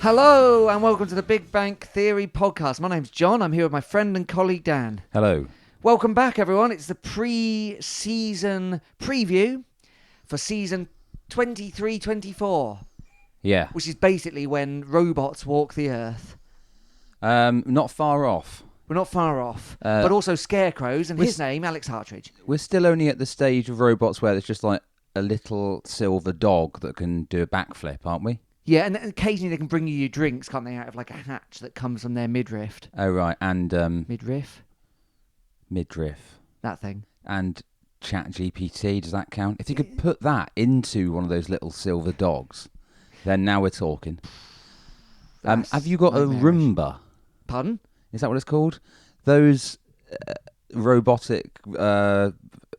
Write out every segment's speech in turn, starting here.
Hello and welcome to the Big Bang Theory podcast. My name's John. I'm here with my friend and colleague Dan. Hello. Welcome back, everyone. It's the pre-season preview for season 23-24. Yeah. Which is basically when robots walk the earth. Not far off. We're not far off. But also scarecrows, and his name, Alex Hartridge. We're still only at the stage of robots where there's just like a little silver dog that can do a backflip, aren't we? Yeah, and occasionally they can bring you your drinks, can't they, out of like a hatch that comes from their midriff. Oh, right. And Midriff? midriff. That thing. And ChatGPT, does that count? If you could put that into one of those little silver dogs, then now we're talking. Have you got a Roomba? Pardon? Is that what it's called? Those robotic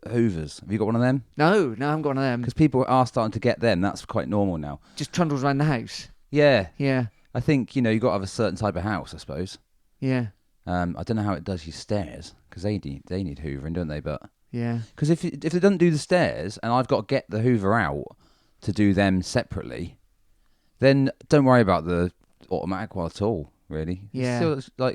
hoovers. Have you got one of them? No, I haven't got one of them. Because people are starting to get them. That's quite normal now. Just trundles around the house. Yeah. Yeah. I think, you've got to have a certain type of house, I suppose. Yeah. I don't know how it does your stairs, because they need hoovering, don't they? But yeah. Because if they don't do the stairs, and I've got to get the hoover out to do them separately, then don't worry about the automatic one at all, really. Yeah. It's still,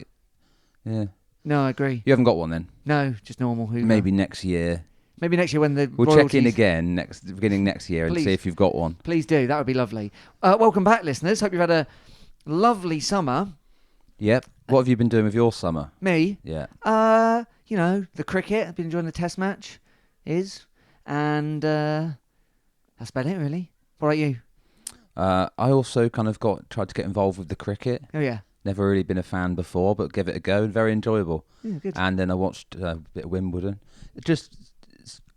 yeah. No, I agree. You haven't got one then? No, just normal hoover. Maybe next year. Maybe next year when the We'll royalties... check in again beginning next year and see if you've got one. Please do. That would be lovely. Welcome back, listeners. Hope you've had a lovely summer. Yep. What have you been doing with your summer? Me? Yeah. The cricket. I've been enjoying the test match. And that's about it, really. What about you? I also kind of tried to get involved with the cricket. Oh, yeah. Never really been a fan before, but give it a go. Very enjoyable. Yeah, good. And then I watched a bit of Wimbledon. It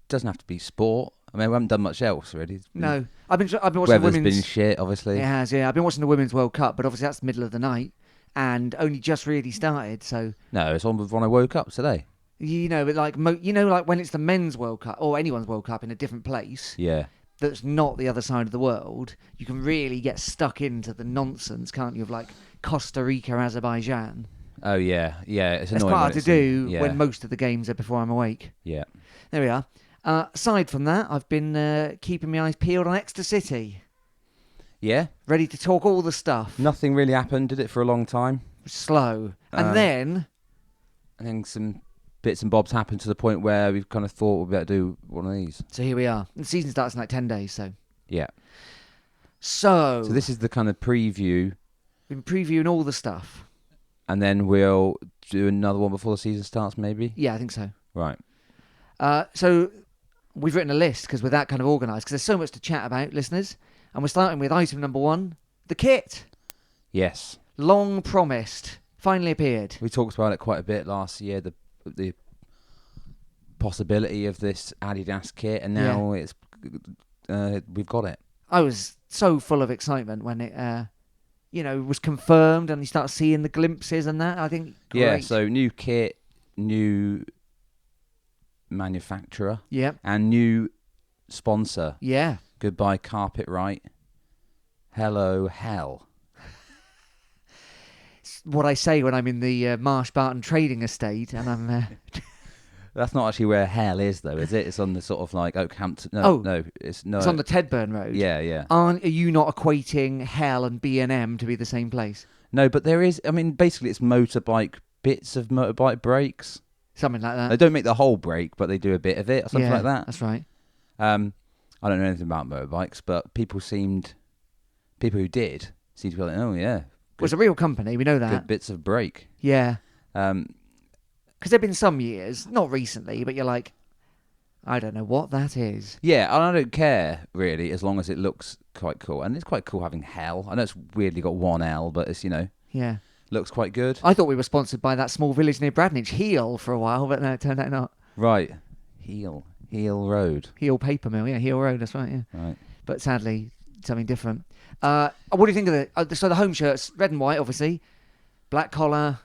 doesn't have to be sport. I mean, we haven't done much else, really. No. I've been watching weather's the women's... been shit, obviously. It has, yeah. I've been watching the Women's World Cup, but obviously that's the middle of the night and only just really started, so... No, it's on when I woke up today. But like when it's the Men's World Cup, or anyone's World Cup in a different place... Yeah. That's not the other side of the world, you can really get stuck into the nonsense, can't you, of like Costa Rica, Azerbaijan. Oh, yeah. Yeah, it's annoying. It's quite hard to do when most of the games are before I'm awake. Yeah. There we are. Aside from that, I've been keeping my eyes peeled on Exeter City. Yeah? Ready to talk all the stuff. Nothing really happened, did it, for a long time? Slow. And then some bits and bobs happened to the point where we've kind of thought we'd better do one of these. So here we are. The season starts in like 10 days, so... Yeah. So this is the kind of preview. Been previewing all the stuff. And then we'll do another one before the season starts, maybe? Yeah, I think so. Right. So we've written a list because we're that kind of organised, because there's so much to chat about, listeners. And we're starting with item number 1, the kit. Yes. Long promised. Finally appeared. We talked about it quite a bit last year, the possibility of this Adidas kit, and now we've got it. I was so full of excitement when it was confirmed and you start seeing the glimpses and that. I think great. Yeah, so new kit, new manufacturer, and new sponsor. Yeah. Goodbye Carpetright. Hello Hell. It's what I say when I'm in the Marsh Barton trading estate and I'm... That's not actually where Hell is, though, is it? It's on the sort of like Oakhampton... No, it's on the Tedburn Road. Yeah, yeah. Are you not equating Hell and B&M to be the same place? No, but there is... I mean, basically it's bits of motorbike brakes. Something like that. They don't make the whole brake, but they do a bit of it, or something like that. That's right. I don't know anything about motorbikes, but people who did seemed to be like, oh, yeah. Well, it's a real company, we know that. Good bits of brake. Yeah. Because there have been some years, not recently, but you're like, I don't know what that is. Yeah, and I don't care, really, as long as it looks quite cool. And it's quite cool having Hell. I know it's weirdly got one L, but it's, Yeah. Looks quite good. I thought we were sponsored by that small village near Bradnich, Heel, for a while, but no, it turned out not. Right. Heel Road. Heel Paper Mill, yeah, Heel Road, that's right, yeah. Right. But sadly, something different. What do you think of the home shirts? Red and white, obviously. Black collar,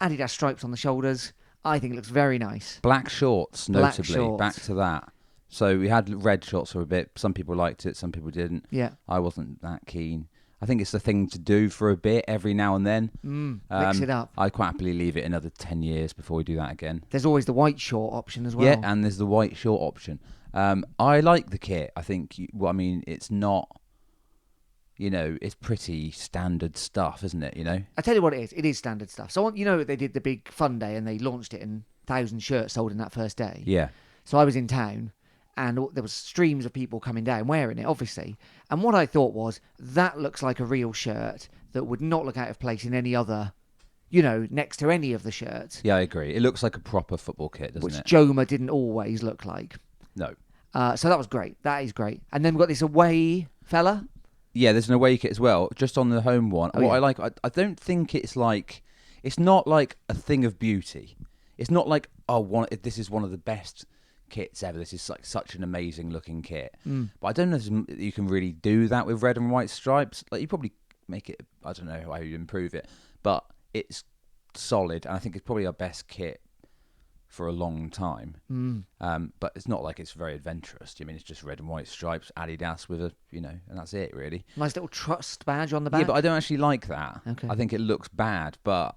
Adidas stripes on the shoulders. I think it looks very nice. Black shorts, notably. Black shorts. Back to that. So we had red shorts for a bit. Some people liked it, some people didn't. Yeah. I wasn't that keen. I think it's the thing to do for a bit every now and then. Mix it up. I'd quite happily leave it another 10 years before we do that again. There's always the white short option as well. Yeah, and there's the white short option. I like the kit. I think, it's not it's pretty standard stuff, isn't it? I tell you what it is. It is standard stuff. So they did the big fun day and they launched it, and 1,000 shirts sold in that first day. Yeah. So I was in town, and there was streams of people coming down wearing it, obviously. And what I thought was, that looks like a real shirt that would not look out of place in any other, next to any of the shirts. Yeah, I agree. It looks like a proper football kit, doesn't Which it? Joma didn't always look like. No. So that was great. That is great. And then we've got this away fella. Yeah, there's an away kit as well, just on the home one. Oh, what yeah. I like, I don't think it's not like a thing of beauty. It's not like, this is one of the best kits ever. This is like such an amazing looking kit. But I don't know if you can really do that with red and white stripes. Like, you probably make it, I don't know how you improve it, but it's solid, and I think it's probably our best kit for a long time. But it's not like it's very adventurous. I mean, it's just red and white stripes, Adidas with and that's it, really. Nice little trust badge on the back. Yeah, but I don't actually like that. Okay. I think it looks bad, but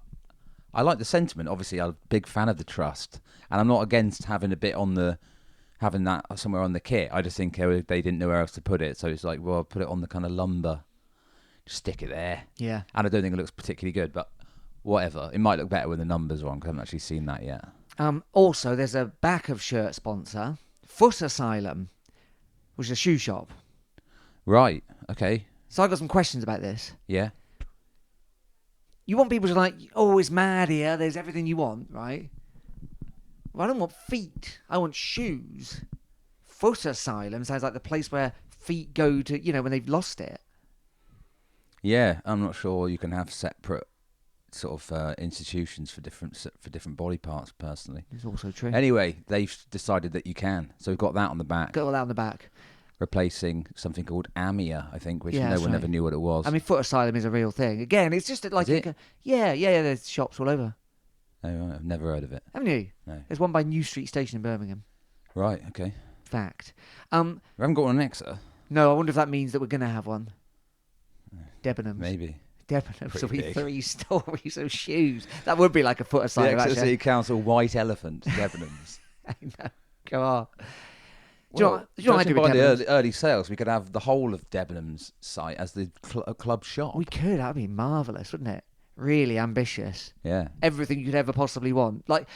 I like the sentiment. Obviously, I'm a big fan of the trust, and I'm not against having that somewhere on the kit. I just think they didn't know where else to put it, so it's like, well, I'll put it on the kind of lumber, just stick it there. Yeah. And I don't think it looks particularly good, but whatever. It might look better when the numbers are on, because I haven't actually seen that yet. Also, there's a back of shirt sponsor, Foot Asylum, which is a shoe shop. Right. Okay. So I got some questions about this. Yeah. You want people to like, oh, it's mad here. There's everything you want, right? Well, I don't want feet. I want shoes. Foot Asylum sounds like the place where feet go to, when they've lost it. Yeah. I'm not sure you can have separate sort of institutions for different body parts, personally. It's also true. Anyway, they've decided that you can. So we've got that on the back. Got all that on the back. Replacing something called AMIA, I think, which Yeah, no that's one right. ever knew what it was. I mean, Foot Asylum is a real thing. Again, it's just like... Is it? Yeah, there's shops all over. Oh, right, I've never heard of it. Haven't you? No. There's one by New Street Station in Birmingham. Right, okay. Fact. We haven't got one in Exeter. No, I wonder if that means that we're going to have one. Debenhams. Maybe. Debenhams will be Pretty big. 3 stories of shoes. That would be like a Foot Asylum, The Exeter actually. City Council White Elephant, Debenhams. I know. Go on. Do you know what I do judging with by the Debenhams? early sales, we could have the whole of Debenhams site as the club shop. We could. That would be marvellous, wouldn't it? Really ambitious. Yeah. Everything you could ever possibly want. Like,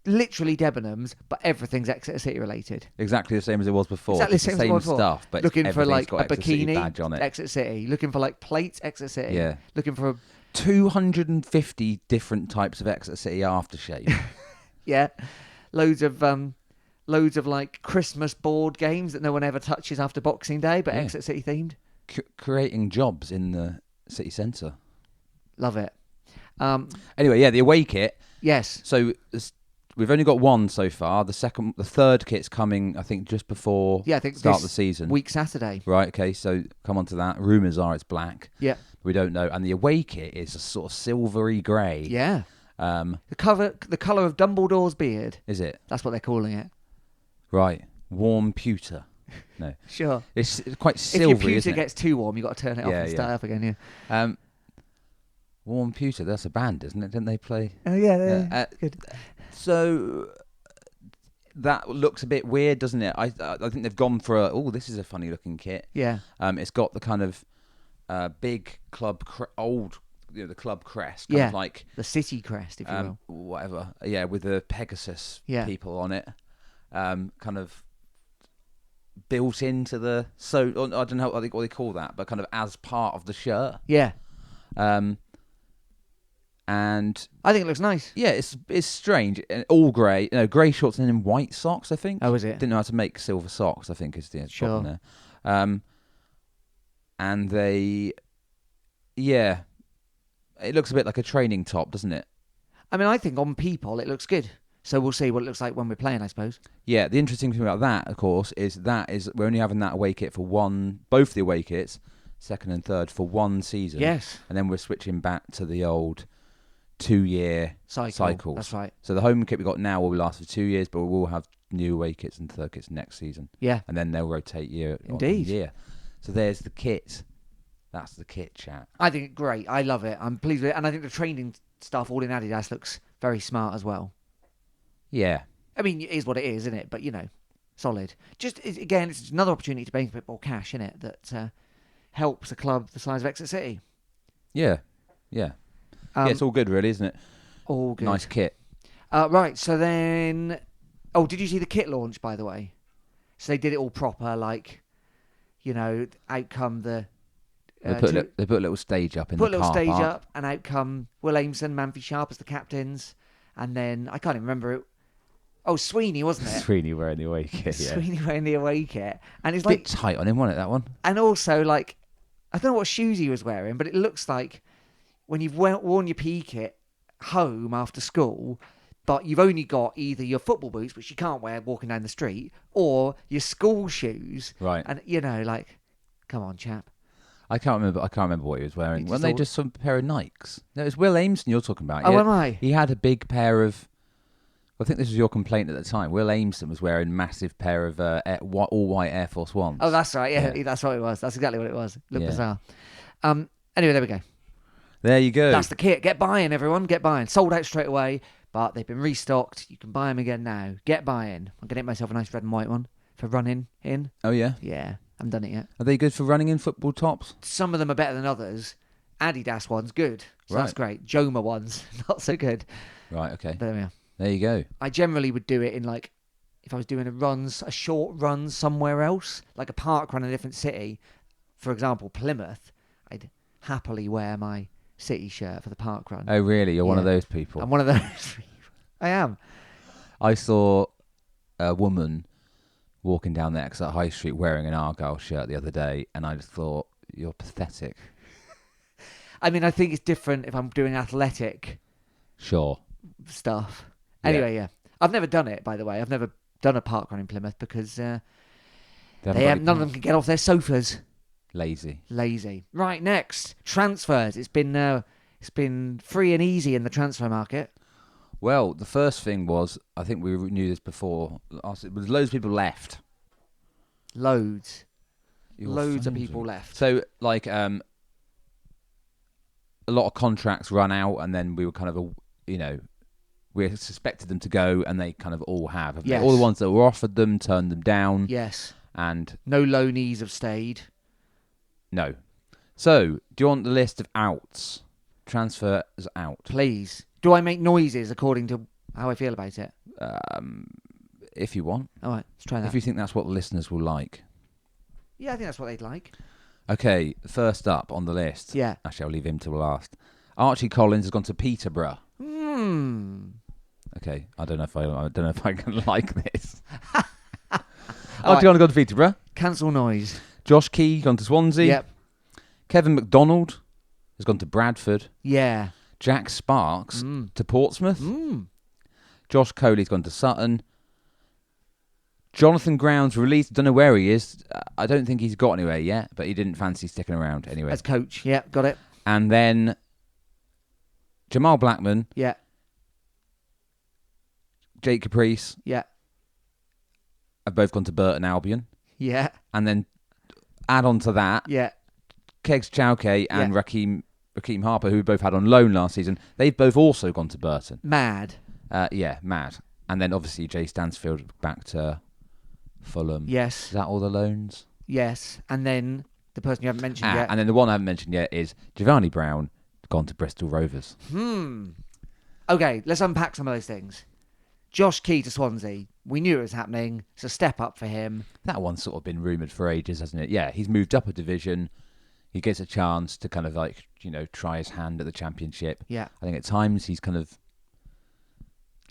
literally Debenhams, but everything's Exeter City related. Exactly the same as it was before. Exactly It's the the same as it same was before. stuff, but Looking for everything's like got a Exeter City bikini, badge on it. Exeter City. Looking for like plates, Exeter City. Yeah. Looking for 250 different types of Exeter City aftershave. loads of like Christmas board games that no one ever touches after Boxing Day, but Yeah. Exeter City themed. Creating jobs in the city centre. Love it. Anyway, yeah, the away kit. Yes. So we've only got one so far. The third kit's coming, I think, just before Yeah, I think start this of the season. week Saturday. Right. Okay. So come on to that. Rumours are it's black. Yeah. We don't know. And the away kit is a sort of silvery grey. Yeah. The The colour of Dumbledore's beard. is it That's what they're calling it. right? Warm pewter. No, Sure. it's quite If silvery, your pewter isn't it? gets too warm, you got to turn it off Yeah, and start yeah. up again. Yeah. Warm pewter. That's a band, isn't it? Didn't they play? Oh yeah. Good. So that looks a bit weird, doesn't it? I think they've gone for this is a funny looking kit. Yeah. It's got the kind of big club the club crest, kind of like The city crest, if you will. whatever. Yeah, with the Pegasus Yeah. people on it, kind of built into the I don't know what they call that, but kind of as part of the shirt. Yeah. And I think it looks nice. yeah, it's strange. And all grey, grey shorts and then white socks. I think. Oh, is it? Didn't know how to make silver socks. I think is the Sure. problem there. And they, yeah, it looks a bit like a training top, doesn't it? I mean, I think on people it looks good. So we'll see what it looks like when we're playing, I suppose. Yeah, the interesting thing about that, of course, is we're only having that away kit for both the away kits, second and third, for one season. Yes. And then we're switching back to the old 2-year cycles. That's right. So the home kit we got now will last for 2 years, but we will have new away kits and third kits next season. Yeah. And then they'll rotate year on Indeed. year. So there's the kit. That's the kit, chat. I think it's great. I love it. I'm pleased with it. And I think the training stuff all in Adidas looks very smart as well. Yeah. I mean, it is what it is, isn't it? But, solid. Again, it's another opportunity to make a bit more cash, isn't it? That helps a club the size of Exeter City. Yeah. Yeah, it's all good, really, isn't it? All good. Nice kit. Right, so then... Oh, did you see the kit launch, by the way? So they did it all proper, like, out come the... They put a little stage up in the car park. Put a little stage up, and out come Will Aimson, Manfi Sharp as the captains, and then, I can't even remember it. Oh, Sweeney, wasn't it? Sweeney wearing the away kit, yeah. Sweeney wearing the away kit. And it's A bit tight on him, wasn't it, that one? And also, like, I don't know what shoes he was wearing, but it looks like when you've worn your PE kit home after school, but you've only got either your football boots, which you can't wear walking down the street, or your school shoes. Right. And, like, come on, chap. I can't remember what he was wearing. Weren't they just some pair of Nikes? No, it's Will Aimson you're talking about. Oh, am I? He had a big pair of... I think this was your complaint at the time. Will Aimson was wearing a massive pair of all-white Air Force Ones. Oh, that's right. Yeah, that's what it was. That's exactly what it was. Looked bizarre. Anyway, there we go. There you go. That's the kit. Get buying, everyone. Get buying. Sold out straight away, but they've been restocked. You can buy them again now. Get buying. I'm going to get myself a nice red and white one for running in. Oh, yeah? Yeah. I haven't done it yet. Are they good for running in football tops? Some of them are better than others. Adidas one's good. So that's great. Joma one's not so good. Right, okay. But there we are. There you go. I generally would do it in, like, if I was doing a short run somewhere else, like a park run in a different city, for example, Plymouth, I'd happily wear my City shirt for the park run. Oh, really? You're one of those people? I'm one of those people. I am. I saw a woman walking down the Exeter High Street wearing an Argyle shirt the other day, and I just thought, you're pathetic. I mean, I think it's different if I'm doing athletic stuff. Anyway, yeah. I've never done it, by the way. I've never done a park run in Plymouth because none of them can get off their sofas. Lazy. Right, next. Transfers. It's been free and easy in the transfer market. Well, the first thing was, I think we knew this before, was loads of people left. Loads of people left. So, like, a lot of contracts run out, and then we were kind of, we suspected them to go, and they kind of all have. Yes. All the ones that were offered them turned them down. Yes. And no loanees have stayed. No. So, do you want the list of outs? Transfers out. Please. Do I make noises according to how I feel about it? If you want. All right, let's try that. If you think that's what the listeners will like. Yeah, I think that's what they'd like. Okay, first up on the list. Yeah. Actually, I'll leave him till last. Archie Collins has gone to Peterborough. Okay, I don't know if I can like this. Archie Collins has gone to Peterborough. Cancel noise. Josh Key gone to Swansea. Yep. Kevin McDonald has gone to Bradford. Yeah. Jack Sparks to Portsmouth. Josh Coley's gone to Sutton. Jonathan Grounds released. Don't know where he is. I don't think he's got anywhere yet, but he didn't fancy sticking around anyway. As coach. Yeah, got it. And then Jamal Blackman. Yeah. Jake Caprice. Yeah. Have both gone to Burton Albion. Yeah. And then add on to that. Yeah. Kegs Chowke and Raheem Harper, who we both had on loan last season, they've both also gone to Burton. Mad. Mad. And then obviously Jay Stansfield back to Fulham. Yes. Is that all the loans? Yes. And then the person you haven't mentioned yet. And then the one I haven't mentioned yet is Giovanni Brown, gone to Bristol Rovers. Okay, let's unpack some of those things. Josh Key to Swansea. We knew it was happening. It's a step up for him. That one's sort of been rumoured for ages, hasn't it? Yeah, he's moved up a division. He gets a chance to kind of try his hand at the Championship. Yeah. I think at times he's kind of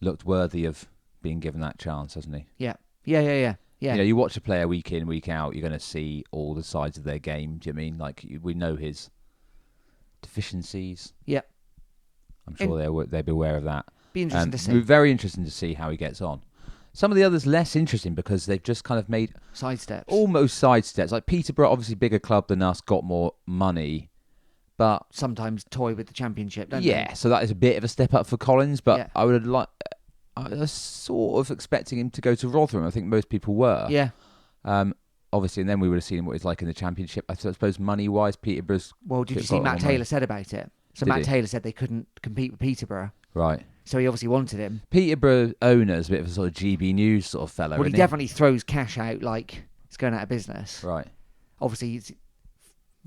looked worthy of being given that chance, hasn't he? Yeah. Yeah. You watch a player week in, week out, you're going to see all the sides of their game. Do you mean? We know his deficiencies. Yeah. I'm sure they'll be aware of that. Be interesting to see. Very interesting to see how he gets on. Some of the others less interesting because they've just kind of made sidesteps. Almost sidesteps. Like Peterborough, obviously bigger club than us, got more money, but sometimes toy with the Championship, don't they? Yeah, so that is a bit of a step up for Collins, but I was sort of expecting him to go to Rotherham. I think most people were. Yeah. Obviously, and then we would have seen what it's like in the Championship. I suppose money-wise, Peterborough's... Well, did you see Matt Taylor said about it? So Matt Taylor said they couldn't compete with Peterborough. Right. So he obviously wanted him. Peterborough owner's a bit of a sort of GB News sort of fellow. Well, he definitely throws cash out like it's going out of business. Right. Obviously, he's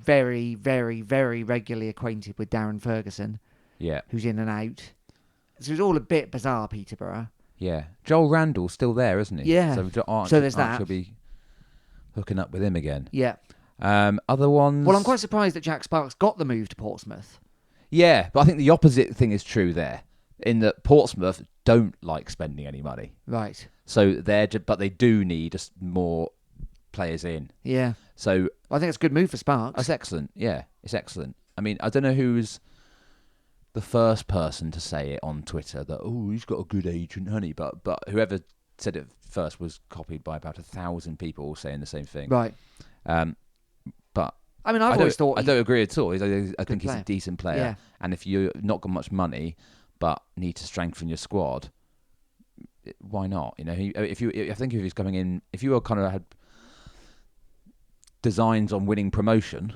very, very, very regularly acquainted with Darren Ferguson, Yeah. who's in and out. So it's all a bit bizarre, Peterborough. Yeah. Joel Randall's still there, isn't he? Yeah. So Arch, So there's Arch that. will be hooking up with him again. Yeah. Other ones. Well, I'm quite surprised that Jack Sparks got the move to Portsmouth. Yeah, but I think the opposite thing is true there, in that Portsmouth don't like spending any money. Right. So but they do need more players in. Yeah. So I think it's a good move for Sparks. that's excellent. Yeah, it's excellent. I mean, I don't know who's the first person to say it on Twitter that he's got a good agent, honey. But whoever said it first was copied by about 1,000 people all saying the same thing. Right. But I mean, I've always thought I don't agree at all. I think he's player. a decent player, Yeah. and if you've not got much money but need to strengthen your squad, why not? You know, I think if he's coming in, if you were kind of had designs on winning promotion,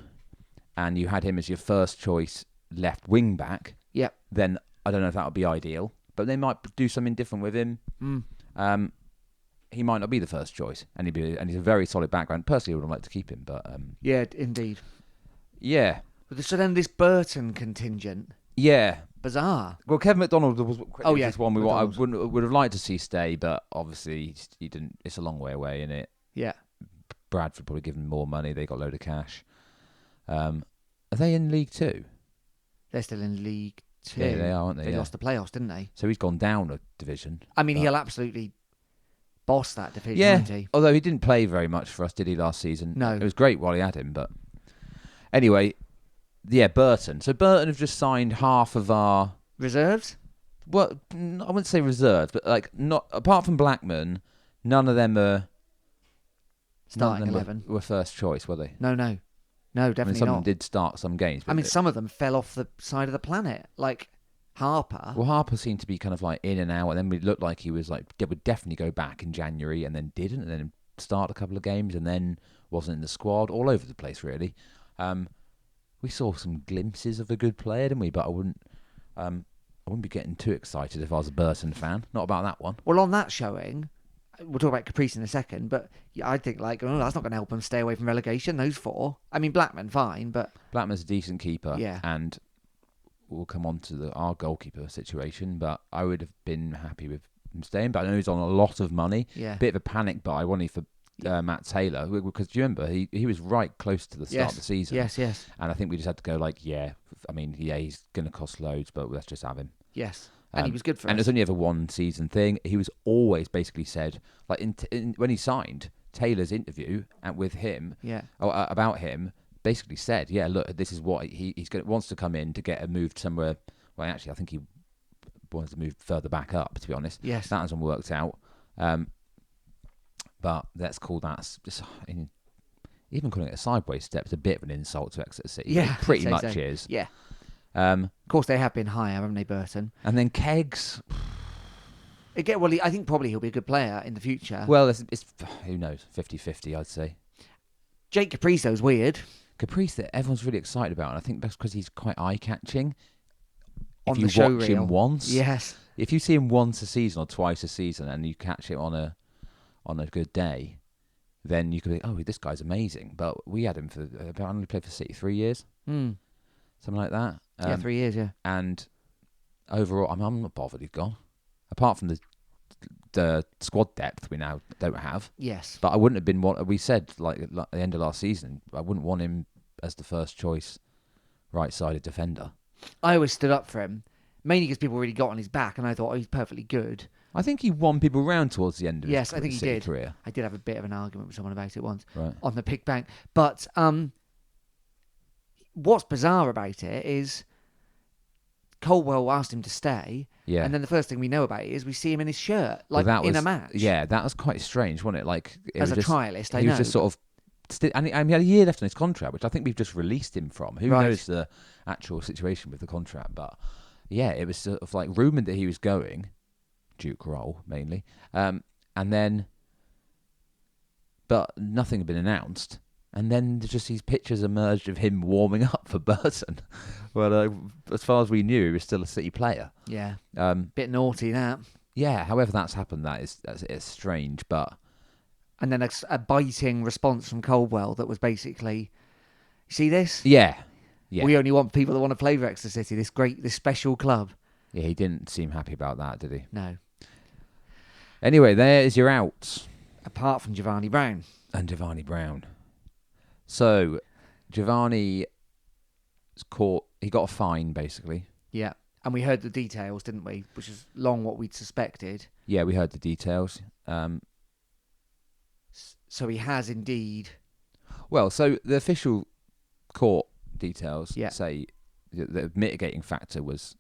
and you had him as your first choice left wing back, Yep. then I don't know if that would be ideal. But they might do something different with him. He might not be the first choice, and he's a very solid background. Personally, I would like to keep him, but Yeah, indeed. yeah, So then this Burton contingent, yeah. bizarre. Well, Kevin McDonald was yeah, this one I McDonald. would have liked to see stay, but obviously he didn't. It's a long way away, isn't it? Yeah. Bradford probably given more money. They got a load of cash. Are they in League Two? They're still in League Two. Yeah, they are, aren't they? They Yeah. lost the playoffs, didn't they? So he's gone down a division. I mean, But- he'll absolutely boss that division, Yeah, won't he? although he didn't play very much for us, did he, last season? No. It was great while he had him, but anyway, yeah, Burton. So Burton have just signed half of our. Reserves? Well, I wouldn't say reserved, but like not apart from Blackman, none of them are Starting none of 11. were first choice, were they? No, I definitely mean, some of them not. did start some games. I mean, some of them fell off the side of the planet. Like Harper. Well, Harper seemed to be kind of like in and out, and then it looked like he was like would definitely go back in January, and then didn't, and then start a couple of games, and then wasn't in the squad. All over the place, really. We saw some glimpses of a good player, didn't we? But I wouldn't be getting too excited if I was a Burton fan. Not about that one. Well, on that showing, we'll talk about Caprice in a second, but yeah, I think that's not going to help them stay away from relegation, those four. I mean, Blackman, fine, but... Blackman's a decent keeper, Yeah. and we'll come on to our goalkeeper situation, but I would have been happy with him staying, but I know he's on a lot of money. Yeah. Bit of a panic buy, wasn't he, for Matt Taylor, because do you remember, he was right close to the start of the season. Yes. And I think we just had to go he's going to cost loads, but let's just have him. Yes. And he was good for and us. it was only ever one season thing. He was always basically said, like when he signed, Taylor's interview with him, about him, basically said, yeah, look, this is what wants to come in to get a move somewhere. Well, actually, I think he wants to move further back up, to be honest. Yes. That hasn't worked out. But let's call that even calling it a sideways step is a bit of an insult to Exeter City. Yeah, It pretty I'd much say so. is. Yeah. Of course, they have been higher, haven't they, Burton? And then Keggs. Again, well, I think probably he'll be a good player in the future. Well, it's who knows, 50-50, I'd say. Jake Capriso's weird. Caprice that everyone's really excited about, and I think that's because he's quite eye-catching. On If you the show watch reel. him once, Yes. if you see him once a season or twice a season, and you catch him on a good day, then you could be, oh, this guy's amazing. But we had him for about only played for City 3 years, something like that. 3 years, yeah. And overall, I'm not bothered he's gone. Apart from the squad depth we now don't have. Yes. But I wouldn't have been what we said like at the end of last season. I wouldn't want him as the first choice right-sided defender. I always stood up for him, mainly because people really got on his back, and I thought, he's perfectly good. I think he won people round towards the end of his I think he City did. career. I did have a bit of an argument with someone about it once Right. on the pig bank. But what's bizarre about it is Colwell asked him to stay, Yeah. and then the first thing we know about it is we see him in his shirt, Well, like that in was, a match. Yeah, that was quite strange, wasn't it? Like As a trialist, I he know. was just sort of. And he had a year left on his contract, which I think we've just released him from. Who Right. knows the actual situation with the contract? But yeah, it was sort of like rumoured that he was going, Duke role mainly, and then, but nothing had been announced. And then just these pictures emerged of him warming up for Burton. Well, as far as we knew, he was still a City player. Yeah. Um, Bit naughty, that. yeah, however that's happened, it's strange, but And then a biting response from Colwell that was basically, See this? Yeah. Yeah. We only want people that want to play for Exeter City. This special club. Yeah, he didn't seem happy about that, did he? No. Anyway, there is your outs. Apart from Giovanni Brown. And Giovanni Brown. So, Giovanni caught. He got a fine, basically. Yeah. And we heard the details, didn't we? Which is long what we'd suspected. Yeah, we heard the details. So he has indeed. Well, so the official court details Yeah. say the mitigating factor was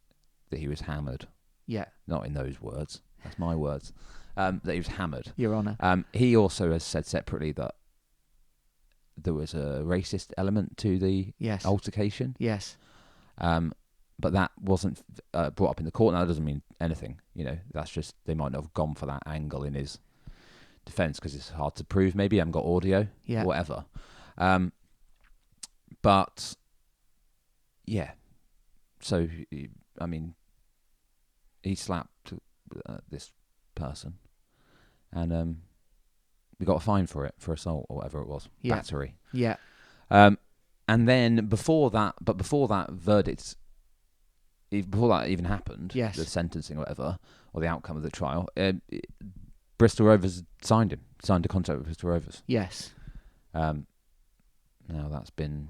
that he was hammered. Yeah. Not in those words. That's my words. That he was hammered. Your Honour. He also has said separately that there was a racist element to the Yes. altercation. Yes. But that wasn't brought up in the court. Now, that doesn't mean anything. That's just they might not have gone for that angle in his defence because it's hard to prove. Maybe I haven't got audio Yeah. or whatever. But, yeah. So, he slapped this person and we got a fine for it, for assault or whatever it was. Yeah. Battery. Yeah. And then before that verdict, before that even happened, Yes. the sentencing or whatever, or the outcome of the trial, Bristol Rovers signed a contract with Bristol Rovers. Yes. Now that's been,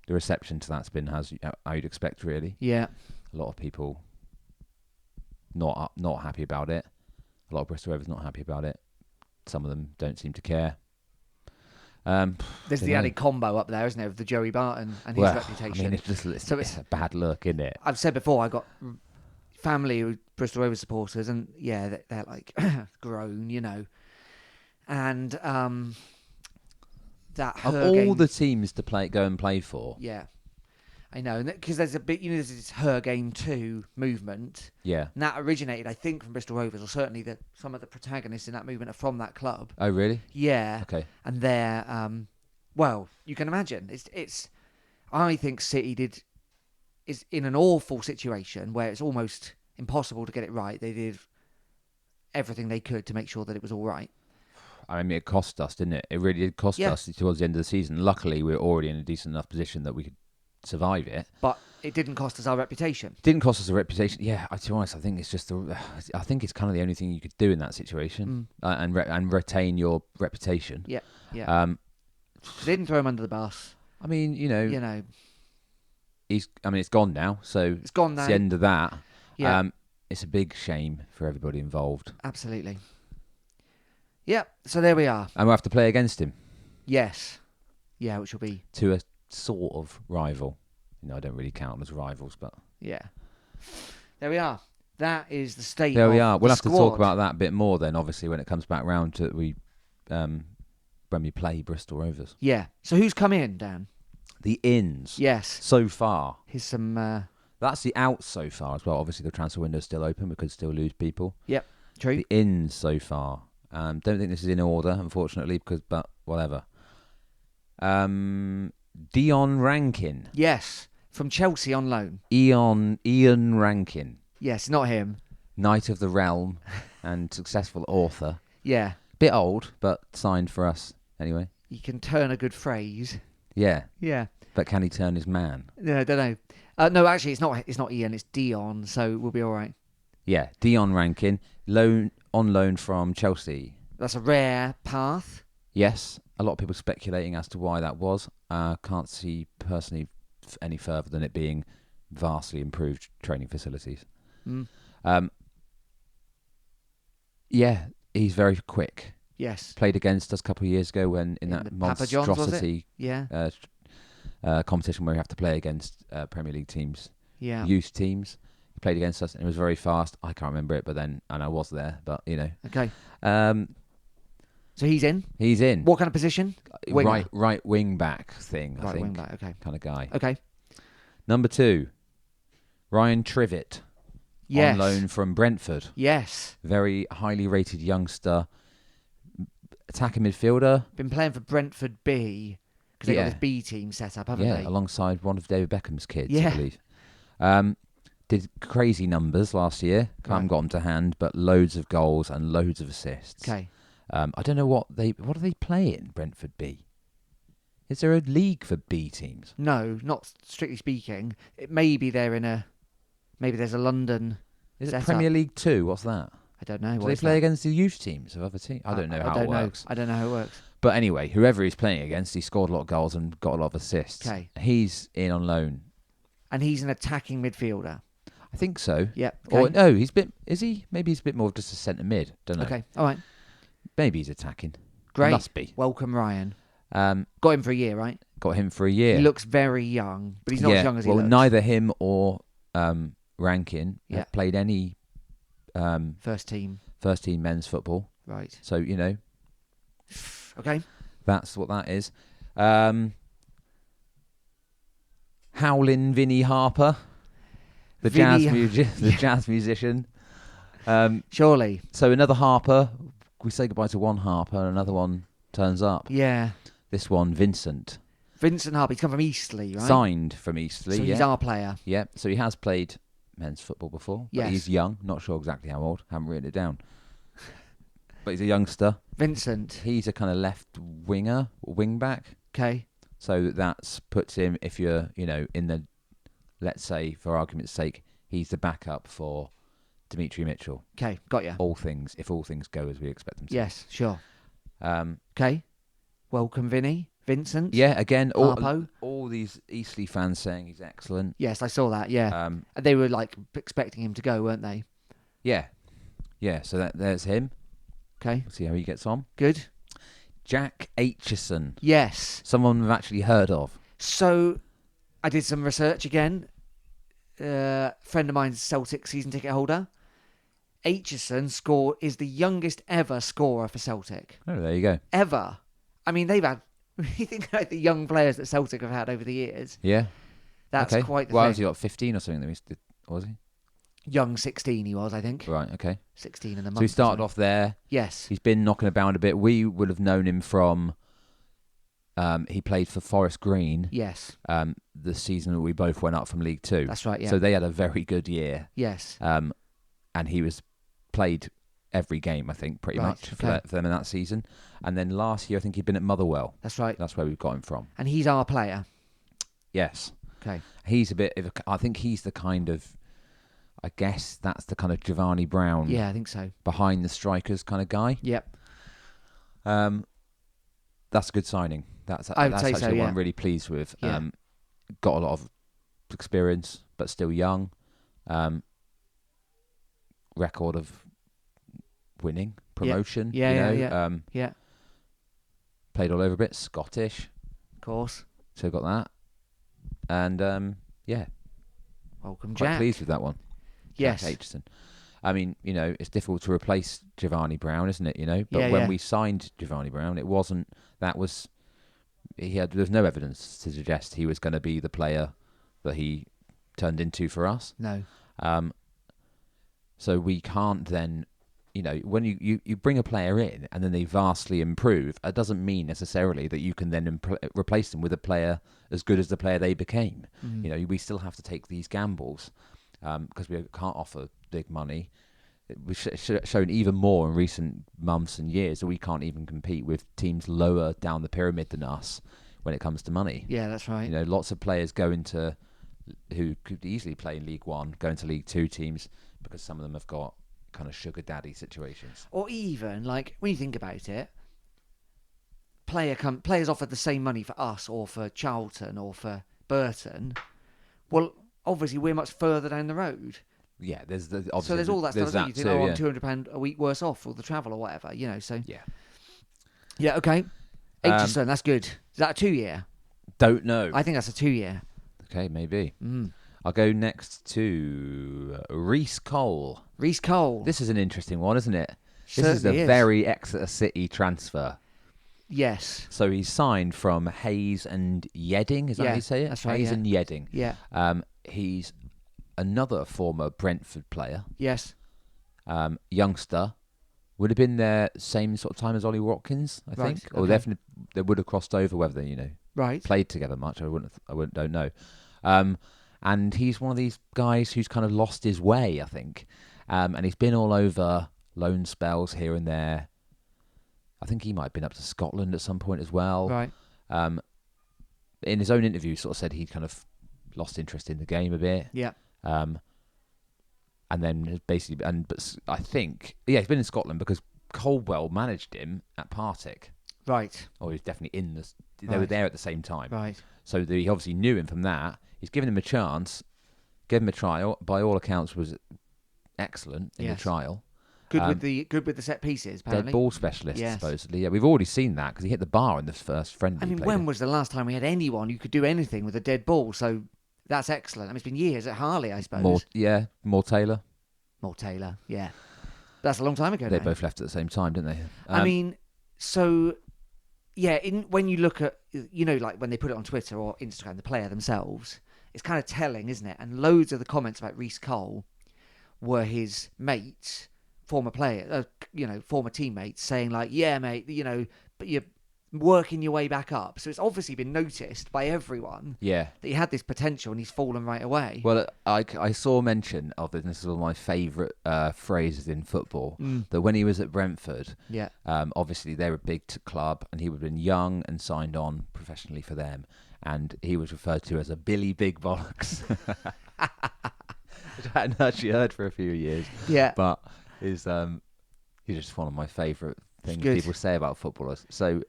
the reception to that's been how you'd expect, really. Yeah. A lot of people not happy about it. A lot of Bristol Rovers not happy about it. Some of them don't seem to care. There's the added combo up there, isn't there, of the Joey Barton and his reputation. It's a bad look, isn't it? I've said before, I got family with Bristol Rovers supporters, and yeah, they're like grown, and that Of her all game, the teams to go and play for, yeah, I know, because there's a bit, there's this her game 2 movement. yeah. And that originated, I think, from Bristol Rovers, or certainly some of the protagonists in that movement are from that club. Oh, really? Yeah. Okay. And they're, well, you can imagine. It's. I think City is in an awful situation where it's almost impossible to get it right. They did everything they could to make sure that it was all right. I mean, it cost us, didn't it? It really did cost us towards the end of the season. Luckily, we were already in a decent enough position that we could survive it. But it didn't cost us our reputation. Didn't cost us a reputation. Yeah, to be honest, I think it's just I think it's kind of the only thing you could do in that situation, and retain your reputation. Yeah, yeah. They didn't throw him under the bus. I mean, it's gone now. So It's gone now. It's the end of that. Yeah. It's a big shame for everybody involved. Absolutely. Yeah. So there we are. And we'll have to play against him. Yes. Yeah, which will be To a sort of rival. I don't really count them as rivals, but yeah. There we are. That is the state. there we of are. We'll the have to talk about that a bit more then, obviously, when it comes back round to when we play Bristol Rovers. Yeah. So who's come in, Dan? The ins. Yes. So far. Here's some. That's the outs so far as well. Obviously, the transfer window's still open. We could still lose people. Yep. True. The ins so far. Don't think this is in order, unfortunately, but whatever. Dion Rankin. Yes. From Chelsea on loan. Ian Rankin. Yes, not him. Knight of the Realm and successful author. Yeah. Bit old, but signed for us anyway. He can turn a good phrase. Yeah. Yeah. But can he turn his man? Yeah, I don't know. No, actually, it's not Ian. It's Dion. So we'll be all right. Yeah. Dion Rankin, on loan from Chelsea. That's a rare path. Yes. A lot of people speculating as to why that was. Can't see personally any further than it being vastly improved training facilities. Yeah, he's very quick. Yes. Played against us a couple of years ago when in the that Papa John's, was it? monstrosity Yeah. competition where you have to play against Premier League teams, Yeah. youth teams. He played against us and it was very fast. I can't remember it, and I was there, but Okay. So he's in. he's in. What kind of position? Winger. Right wing back thing. I Right think wing back. Okay. kind of guy. Okay. Number 2, Ryan Trivet. Yes. On loan from Brentford. Yes. Very highly rated youngster. Attacking midfielder. Been playing for Brentford B because they got Yeah. this B team set up, haven't Yeah, they? alongside one of David Beckham's kids, Yeah. I believe. Did crazy numbers last year. Can't Right. got them to hand, but loads of goals and loads of assists. Okay. I don't know what do they play in Brentford B? Is there a league for B teams? No, not strictly speaking. Maybe there's a London. Is it set Premier up. League 2? What's that? I don't know. Do What they is play that? against the youth teams of other teams? I don't know how it works. I don't know how it works. But anyway, whoever he's playing against, he scored a lot of goals and got a lot of assists. Okay. He's in on loan. And he's an attacking midfielder. I think so. Yep. Or Okay. no, is he? Maybe he's a bit more of just a centre mid. Don't know. Okay. All right. Maybe he's attacking. Great. He must be. Welcome, Ryan. Got Got him for a year, right? him for a year. He looks very young, but he's not as young as he looks. Neither him or Rankin have played any First team. men's football. Right. So, Okay. that's what that is. Howlin' Vinnie Harper, the jazz musician. Surely. So another Harper. We say goodbye to one Harper, and another one turns up. Yeah. This one, Vincent. Vincent Harper. He's come from Eastleigh, right? Signed from Eastleigh. So he's our player. Yeah, so he has played men's football before. But Yes. he's young. Not sure exactly how old. Haven't written it down. But he's a youngster. Vincent. He's a kind of left winger, wing back. Okay. So that puts him, if you're, in the, let's say, for argument's sake, he's the backup for Dimitri Mitchell. Okay. Got you. If all things go as we expect them to. Yes. Sure. Um, Okay. Welcome, Vinny. Vincent. yeah, again, Harpo. all these Eastleigh fans saying he's excellent. Yes, I saw that. Yeah. They were expecting him to go, weren't they? Yeah. Yeah, so there's him. Okay. See how he gets on. Good. Jack Aitchison. Yes. Someone we've actually heard of. So, I did some research again. Friend of mine's Celtic season ticket holder. Aitchison is the youngest ever scorer for Celtic. Oh, there you go. Ever. I mean, they've had. You think about the young players that Celtic have had over the years. Yeah. That's okay. quite the Well, thing. was he 15 or something? Was he? Young 16 he was, I think. Right, okay. 16 in the month. So he started off there. Yes. He's been knocking about a bit. We would have known him from... he played for Forest Green. Yes. The season that we both went up from League Two. That's right, yeah. So they had a very good year. Yes. And he was played every game, I think, pretty Right, much for okay. them in that season. And then last year, I think he'd been at Motherwell. That's right. That's where we've got him from. And he's our player. Yes. Okay. He's a bit of I think he's the kind of... I guess that's the kind of Giovanni Brown... Yeah, I think so. Behind the strikers kind of guy. Yep. That's a good signing. That's I would say actually so, what yeah. I'm really pleased with. Yeah. Got a lot of experience, but still young. Record of winning, promotion. Yeah. Played all over a bit. Scottish, Of course. so got that. And yeah, Welcome, quite Jack. pleased with that one. Yes. Jack Aitchison. I mean, it's difficult to replace Giovanni Brown, isn't it? But Yeah, when yeah. we signed Giovanni Brown, it wasn't. There's no evidence to suggest he was going to be the player that he turned into for us. No. So we can't then, when you bring a player in and then they vastly improve, it doesn't mean necessarily that you can then replace them with a player as good as the player they became. We still have to take these gambles because we can't offer big money. We've shown even more in recent months and years that we can't even compete with teams lower down the pyramid than us when it comes to money. Yeah, that's right. Lots of players who could easily play in League One, go into League Two teams because some of them have got kind of sugar daddy situations. Or even, when you think about it, players offered the same money for us or for Charlton or for Burton. Well, obviously, we're much further down the road. Yeah, there's So there's all that stuff. You think, too, I'm yeah. £200 a week worse off for the travel or whatever, so... Yeah. Yeah, okay. Aitchison, that's good. Is that a 2-year? Don't know. I think that's a 2-year. Okay, maybe. I'll go next to Reece Cole. Reece Cole. This is an interesting one, isn't it? This is Certainly a is. very Exeter City transfer. Yes. So he's signed from Hayes and Yedding. Is that how you say it? That's right, Hayes yeah. and Yedding. Yeah. He's another former Brentford player. Yes. Youngster. Would have been there same sort of time as Ollie Watkins, I Right, think. Or okay. definitely they would have crossed over, whether they, Right. played together much. I don't know. And he's one of these guys who's kind of lost his way, I think. And he's been all over, loan spells here and there. I think he might have been up to Scotland at some point as well. Right. in his own interview, sort of said he kind of lost interest in the game a bit. Yeah. And then basically, but I think, he's been in Scotland because Coldwell managed him at Partick. Right. Or he was definitely in the. They were there at the same time. Right. So he obviously knew him from that. He's given him a chance, gave him a trial. By all accounts, was excellent in the trial. Good with the set pieces. Apparently. Dead ball specialist, supposedly. Yeah, we've already seen that because he hit the bar in the first friendly. I mean, when was the last time we had anyone who could do anything with a dead ball? So that's excellent. I mean, it's been years at Harley, I suppose. More Taylor. More Taylor, yeah. That's a long time ago. They both left at the same time, didn't they? I mean, so yeah. When you look at, like when they put it on Twitter or Instagram, the player themselves, it's kind of telling, isn't it? And loads of the comments about Reece Cole were his mates, former player, former teammates, saying like, "Yeah, mate, but you're working your way back up." So it's obviously been noticed by everyone. Yeah, that he had this potential and he's fallen right away. Well, I saw mention of it. And this is one of my favourite phrases in football. That when he was at Brentford, obviously they're a big club, and he would have been young and signed on professionally for them, and he was referred to as a Billy Big Bollocks. Which I hadn't actually heard for a few years. Yeah, but he's just one of my favourite things people say about footballers. So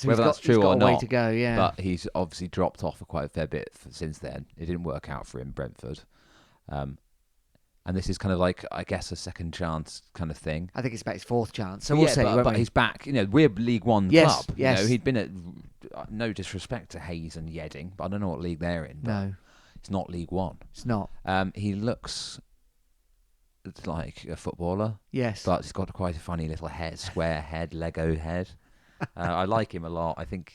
whether that's true or not, way to go, yeah. But he's obviously dropped off quite a fair bit since then. It didn't work out for him, Brentford. And this is kind of like, I guess, a second chance kind of thing. I think it's about his fourth chance. So we'll see. But he's back. We're League One club. Yes. He'd been at, no disrespect to Hayes and Yedding, but I don't know what league they're in. No. It's not League One. It's not. He looks like a footballer. Yes. But he's got quite a funny little square head, Lego head. I like him a lot. I think.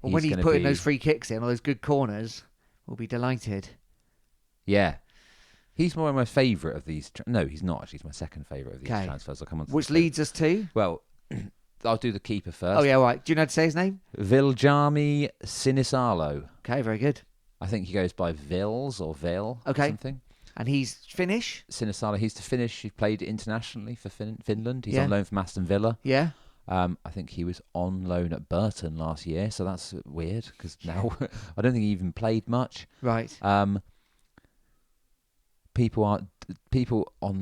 Well, when he's putting those free kicks in, or those good corners, we'll be delighted. Yeah, he's one of my favourite of these. No, he's not. Actually, he's my second favourite of these transfers. I'll come on. Which leads us to. Well, I'll do the keeper first. Oh yeah, right. Do you know how to say his name? Viljami Sinisalo. Okay, very good. I think he goes by Vils or Vil. Okay. Or something. And he's Finnish. Sinisalo. He's to Finnish. He played internationally for Finland. He's on loan from Aston Villa. Yeah. I think he was on loan at Burton last year, so that's weird because now I don't think he even played much. Right. People on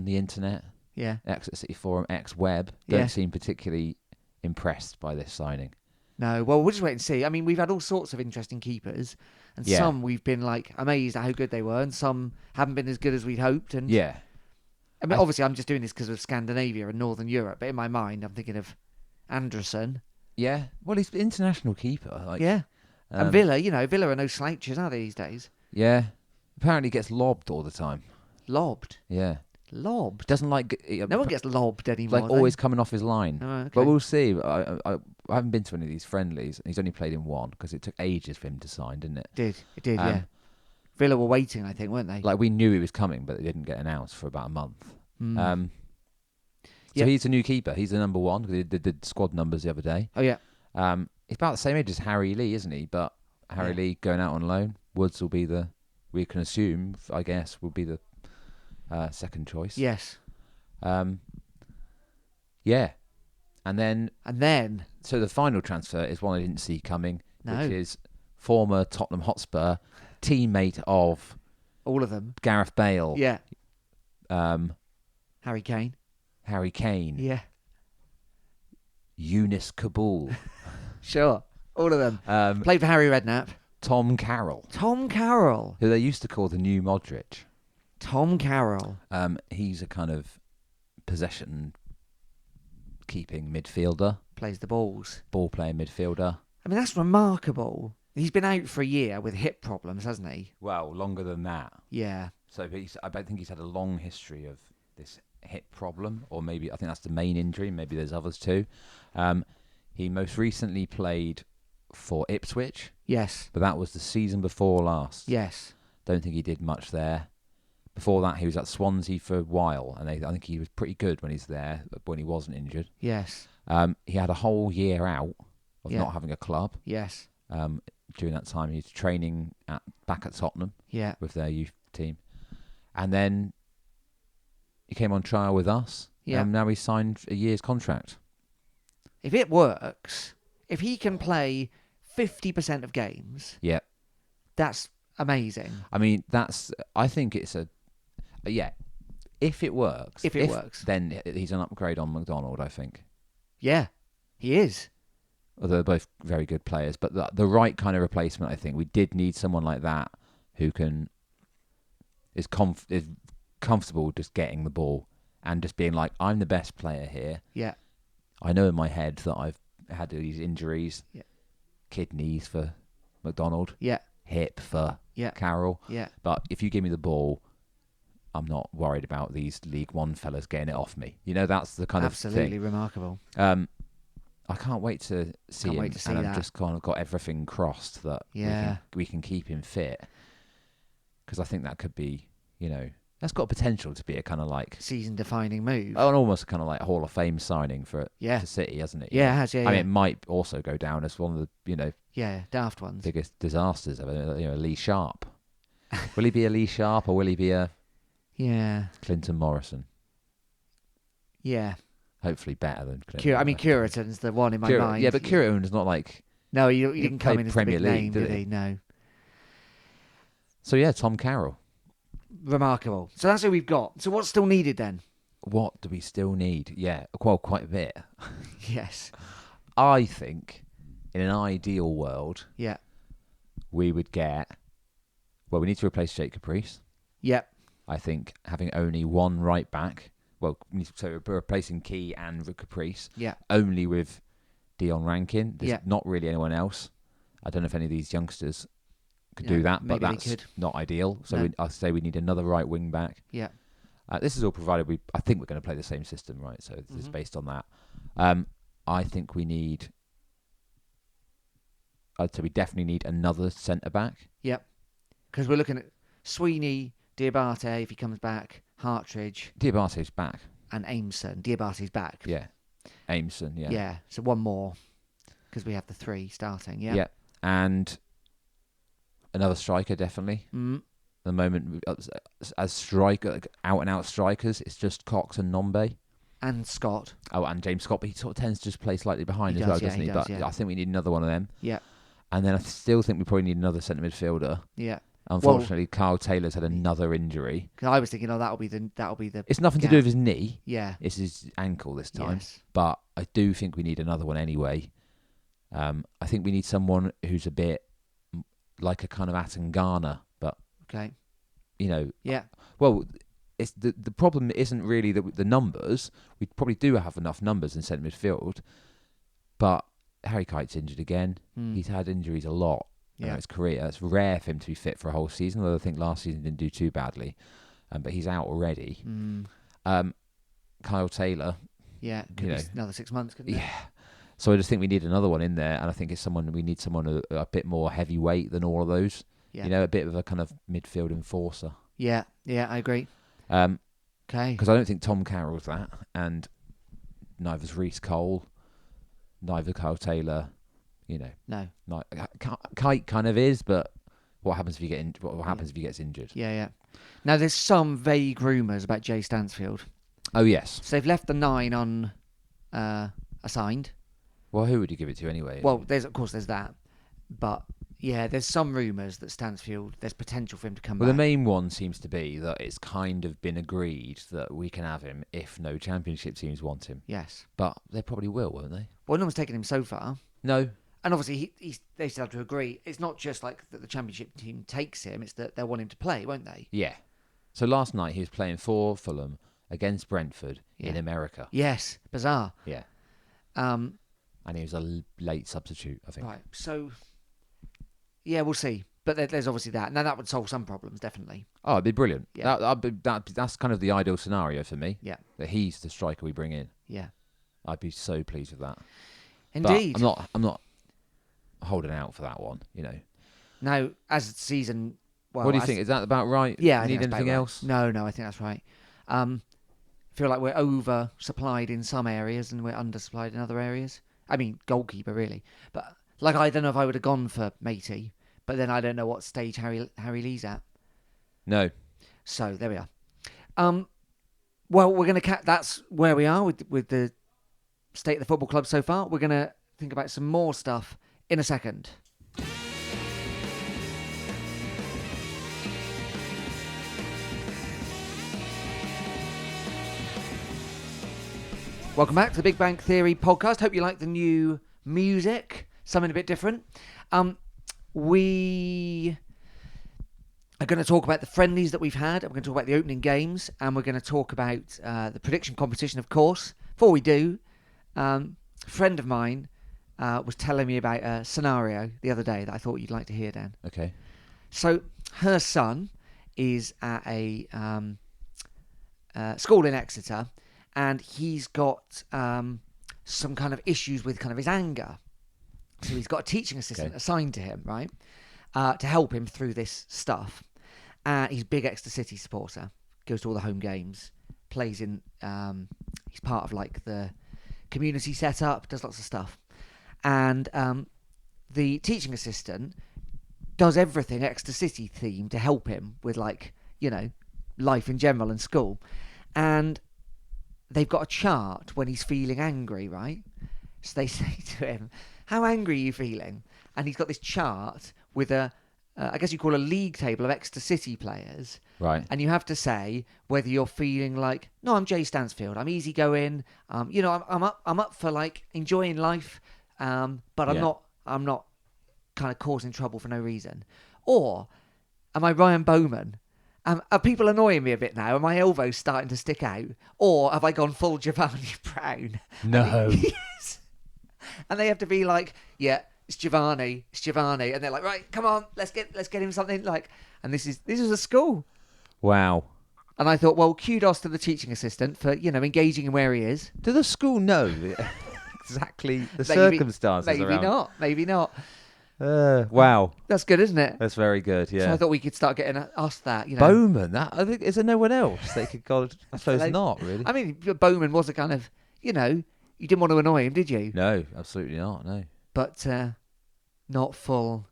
the internet, Exeter City Forum, ex-Web, don't seem particularly impressed by this signing. No, well, we'll just wait and see. I mean, we've had all sorts of interesting keepers, and some we've been like amazed at how good they were, and some haven't been as good as we'd hoped. And I mean, obviously, I'm just doing this because of Scandinavia and Northern Europe, but in my mind, I'm thinking of Anderson. Yeah, well, he's an international keeper. And Villa, Villa are no slouches, are they, these days? Yeah, apparently gets lobbed all the time. Lobbed? Yeah. Lobbed? Doesn't like... No one gets lobbed anymore. Like always coming off his line. Oh, okay. But we'll see. I haven't been to any of these friendlies, and he's only played in one because it took ages for him to sign, didn't it? It did, yeah. Villa were waiting, I think, weren't they? Like, we knew he was coming, but it didn't get announced for about a month. So he's a new keeper. He's the number one because he did squad numbers the other day. Oh, yeah. He's about the same age as Harry Lee, isn't he? But Harry Lee going out on loan. Woods will be we can assume, I guess, will be the second choice. Yes. Yeah. And then... So the final transfer is one I didn't see coming, which is former Tottenham Hotspur, teammate of... All of them. Gareth Bale. Yeah. Harry Kane. Yeah. Eunice Kabul. Sure. All of them. Played for Harry Redknapp. Tom Carroll. Who they used to call the new Modric. Tom Carroll. He's a kind of possession-keeping midfielder. Plays the balls. Ball-playing midfielder. I mean, that's remarkable. He's been out for a year with hip problems, hasn't he? Well, longer than that. Yeah. So I think he's had a long history of this hip problem, or maybe I think that's the main injury. Maybe there's others too. He most recently played for Ipswich. Yes. But that was the season before last. Yes. Don't think he did much there. Before that, he was at Swansea for a while, and I think he was pretty good when he's there, when he wasn't injured. Yes. He had a whole year out of not having a club. Yes. During that time, he was training back at Tottenham with their youth team. And then he came on trial with us. Yeah. And now he's signed a year's contract. If it works, if he can play 50% of games. Yeah. That's amazing. I mean, I think it's yeah. If it works, then he's an upgrade on McDonald, I think. Yeah, he is. Although they're both very good players, but the right kind of replacement, I think. We did need someone like that who is comfortable just getting the ball and just being like, I'm the best player here. Yeah. I know in my head that I've had these injuries. Yeah. Kidneys for McDonald. Yeah. Hip for Carroll. Yeah. But if you give me the ball, I'm not worried about these League One fellas getting it off me. You know, that's the kind of thing. Absolutely remarkable. I can't wait to see him, and I've just kind of got everything crossed that we can keep him fit, because I think that could be, that's got potential to be a kind of like season-defining move. Oh, and almost kind of like Hall of Fame signing for City, hasn't it? Yeah, it has. Yeah, I mean, it might also go down as one of the daft ones, biggest disasters ever. Lee Sharp. Will he be a Lee Sharp, or will he be a Clinton Morrison? Yeah. Hopefully better than Clinton. I mean, Curitan's the one in my mind. Yeah, but Curitan's not like... No, he didn't come in as Premier the big League, name, did he? No. So, yeah, Tom Carroll. Remarkable. So that's who we've got. So what's still needed then? What do we still need? Yeah, well, quite a bit. Yes. I think, in an ideal world, we would get... Well, we need to replace Jake Caprice. Yep. I think having only one right back... Well, so we're replacing Key and Caprice. Yeah. Only with Dion Rankin. There's Yeah. not really anyone else. I don't know if any of these youngsters could do that, but that's not ideal. So I'll say we need another right wing back. Yeah. This is all provided I think we're going to play the same system, right? So it's based on that. I think we need... I'd say we definitely need another centre back. Yep. Because we're looking at Sweeney, Diabate if he comes back, Hartridge. Diabate's back. And Aimson. Diabate's back. Yeah. Aimson, yeah. Yeah, so one more. Because we have the three starting, yeah. Yeah. And another striker, definitely. Mm. At the moment, as striker, out-and-out strikers, it's just Cox and Nombe. And Scott. Oh, and James Scott, but he sort of tends to just play slightly behind as well, doesn't he? But I think we need another one of them. Yeah. And then I still think we probably need another centre midfielder. Yeah. Unfortunately, Kyle Taylor's had another injury. I was thinking, that'll be the. It's nothing to do with his knee. Yeah. It's his ankle this time. Yes. But I do think we need another one anyway. I think we need someone who's a bit like a kind of Atangana, but okay. Yeah. Well, it's the problem isn't really the numbers. We probably do have enough numbers in centre midfield, but Harry Kite's injured again. He's had injuries a lot. In his career. It's rare for him to be fit for a whole season, although I think last season didn't do too badly. But he's out already. Kyle Taylor. Yeah, could be another 6 months, couldn't it? Yeah. So I just think we need another one in there, and I think we need someone a bit more heavyweight than all of those. Yeah. A bit of a kind of midfield enforcer. Yeah, I agree. Okay. Because I don't think Tom Carroll's that, and neither's Reece Cole, neither Kyle Taylor. No. Kite kind of is, but what happens if you get what happens if he gets injured? Yeah. Now there's some vague rumours about Jay Stansfield. Oh yes. So they've left the 9 assigned. Well, who would you give it to anyway? Well, there's that, but there's some rumours that Stansfield, there's potential for him to come back. Well, the main one seems to be that it's kind of been agreed that we can have him if no Championship teams want him. Yes. But they probably will, won't they? Well, no one's taken him so far. No. And obviously, they still have to agree. It's not just like that the Championship team takes him, it's that they'll want him to play, won't they? Yeah. So last night he was playing for Fulham against Brentford in America. Yes. Bizarre. Yeah. And he was a late substitute, I think. Right. So, we'll see. But there's obviously that. Now, that would solve some problems, definitely. Oh, it'd be brilliant. Yeah. That's kind of the ideal scenario for me. Yeah. That he's the striker we bring in. Yeah. I'd be so pleased with that. Indeed. But I'm not holding out for that one, Now, as the season... Well, what do you think? Is that about right? Yeah, I Need think anything else? No, I think that's right. Feel like we're oversupplied in some areas and we're undersupplied in other areas. I mean, goalkeeper, really. But, I don't know if I would have gone for Matey, but then I don't know what stage Harry Lee's at. No. So, there we are. Well, we're going to... That's where we are with the state of the football club so far. We're going to think about some more stuff in a second. Welcome back to the Big Bang Theory podcast. Hope you like the new music, something a bit different. We are going to talk about the friendlies that we've had. We're going to talk about the opening games, and we're going to talk about the prediction competition, of course. Before we do, a friend of mine was telling me about a scenario the other day that I thought you'd like to hear, Dan. Okay. So her son is at a school in Exeter, and he's got some kind of issues with kind of his anger. So he's got a teaching assistant assigned to him, right, to help him through this stuff. He's a big Exeter City supporter, goes to all the home games, plays in, he's part of like the community setup, does lots of stuff. And the teaching assistant does everything Exeter City themed to help him with, like, you know, life in general and school. And they've got a chart when he's feeling angry, right? So they say to him, how angry are you feeling? And he's got this chart with I guess you call a league table of Exeter City players. Right. And you have to say whether you're feeling like, no, I'm Jay Stansfield, I'm easygoing, you know, I'm up for like enjoying life, but I'm not kind of causing trouble for no reason. Or am I Ryan Bowman? Are people annoying me a bit now? Are my elbows starting to stick out? Or have I gone full Giovanni Brown? No. Yes. And they have to be like, yeah, it's Giovanni. And they're like, right, come on, let's get him something like. And this is a school. Wow. And I thought, well, kudos to the teaching assistant for, you know, engaging in where he is. Do the school know exactly the circumstances maybe around? Maybe not. Wow. That's good, isn't it? That's very good, yeah. So I thought we could start getting asked that, you know. Bowman, I think, is there no one else they could go? I suppose not, really. I mean, Bowman was a kind of, you know, you didn't want to annoy him, did you? No, absolutely not, no. But not full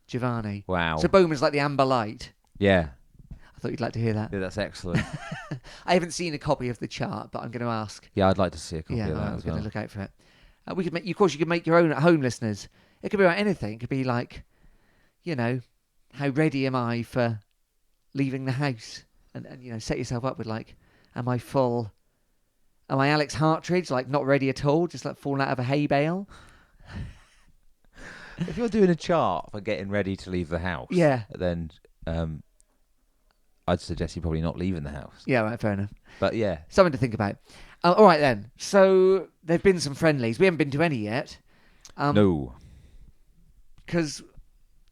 Giovanni. Wow. So Bowman's like the amber light. Yeah. I thought you'd like to hear that. Yeah, that's excellent. I haven't seen a copy of the chart, but I'm going to ask. Yeah, I'd like to see a copy Yeah, of that I was as going well. to look out for it. We could make, of course, you could make your own at home, listeners. It could be about anything. It could be like, you know, how ready am I for leaving the house? And you know, set yourself up with like, am I Alex Hartridge, like not ready at all, just like falling out of a hay bale? If you're doing a chart for getting ready to leave the house, Yeah. then I'd suggest you're probably not leaving the house. Yeah, right, fair enough. But yeah. Something to think about. All right then. So there've been some friendlies. We haven't been to any yet. No. Because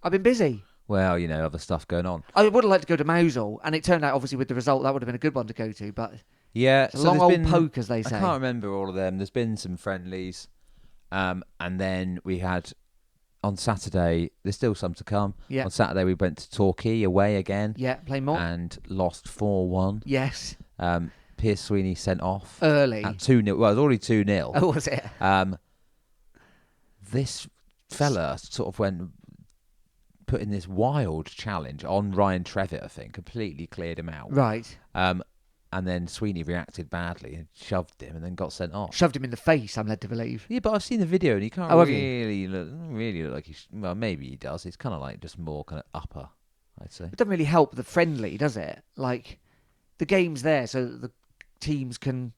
I've been busy. Well, you know, other stuff going on. I would have liked to go to Mosul, and it turned out, obviously, with the result, that would have been a good one to go to, but Yeah. it's a long old poke, as they say. I can't remember all of them. There's been some friendlies. And then we had, on Saturday, there's still some to come. Yeah. On Saturday, we went to Torquay away again. Yeah, play more. And lost 4-1. Yes. Piers Sweeney sent off. Early. At 2-0. Well, it was already 2-0. Oh, was it? This fella sort of went put in this wild challenge on Ryan Trevitt, I think, completely cleared him out. Right. And then Sweeney reacted badly and shoved him and then got sent off. Shoved him in the face, I'm led to believe. Yeah, but I've seen the video and he can't Oh, have you? really look like he's... Well, maybe he does. It's kind of like just more kind of upper, I'd say. It doesn't really help the friendly, does it? Like, the game's there so that the teams can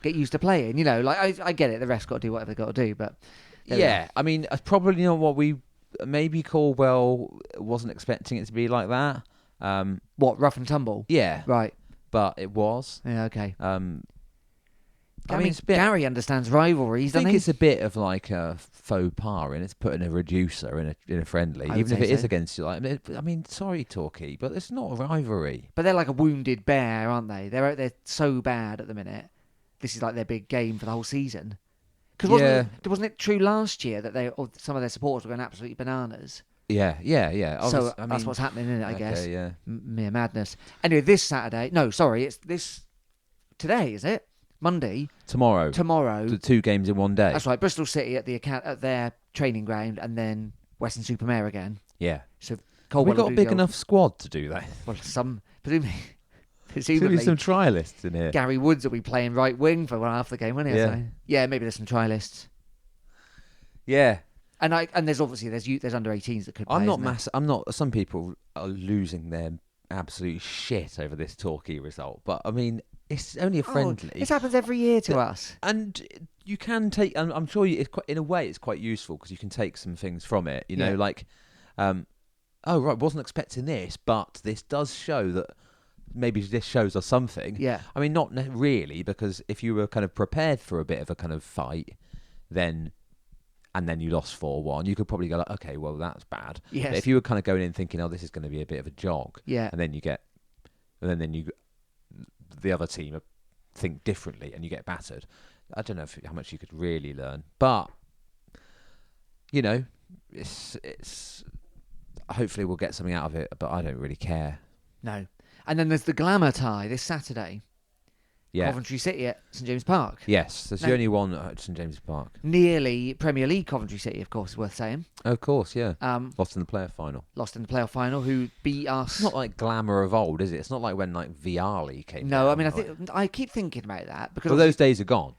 get used to playing, you know? Like, I get it, the ref's got to do whatever they've got to do, but... Yeah, I mean, probably not what we... Maybe Caldwell wasn't expecting it to be like that. What, rough and tumble? Yeah. Right. But it was. Yeah, okay. I mean, it's a bit, Gary understands rivalries, I think doesn't he? it's a bit of like a faux pas, and it's putting a reducer in a friendly, I would even if say it is so. against you. Like, I mean, sorry, Torquay, but it's not a rivalry. But they're like a wounded bear, aren't they? They're so bad at the minute. This is like their big game for the whole season. Because wasn't it true last year that some of their supporters were going absolutely bananas? Yeah. So I mean, that's what's happening, isn't it, I guess? Okay, yeah. Mere madness. Anyway, this Saturday... No, sorry, it's this... Today, is it? Monday? Tomorrow. The 2 games in one day. That's right. Bristol City at their training ground, and then Western Supermare again. Yeah. So We've got a big enough squad to do that. Well, presumably Some trialists in here. Gary Woods will be playing right wing for half the game, won't he? Yeah. So, yeah, maybe there's some trialists. Yeah. And there's obviously there's under 18s that could play. I'm not. Some people are losing their absolute shit over this Torquay result, but I mean, It's only a friendly. This happens every year to us. And you can take. I'm sure in a way it's quite useful because you can take some things from it. You know, Yeah. like, oh right, wasn't expecting this, but this does show that maybe this shows us something. Yeah. I mean, not really, because if you were kind of prepared for a bit of a kind of fight, then you lost 4-1, you could probably go like, okay, well that's bad. Yes. But if you were kind of going in thinking, oh, this is going to be a bit of a jog, Yeah. and then the other team think differently and you get battered. I don't know how much you could really learn, but you know, it's hopefully we'll get something out of it. But I don't really care. No. And then there's the glamour tie this Saturday. Yeah. Coventry City at St James Park. Yes, that's the only one at St James's Park. Nearly Premier League Coventry City, of course, is worth saying. Of course, yeah. Lost in the playoff final. Lost in the playoff final, who beat us. It's not like glamour of old, is it? It's not like when like Vialli came. No, down, I mean, I keep thinking about that because well, those days are gone.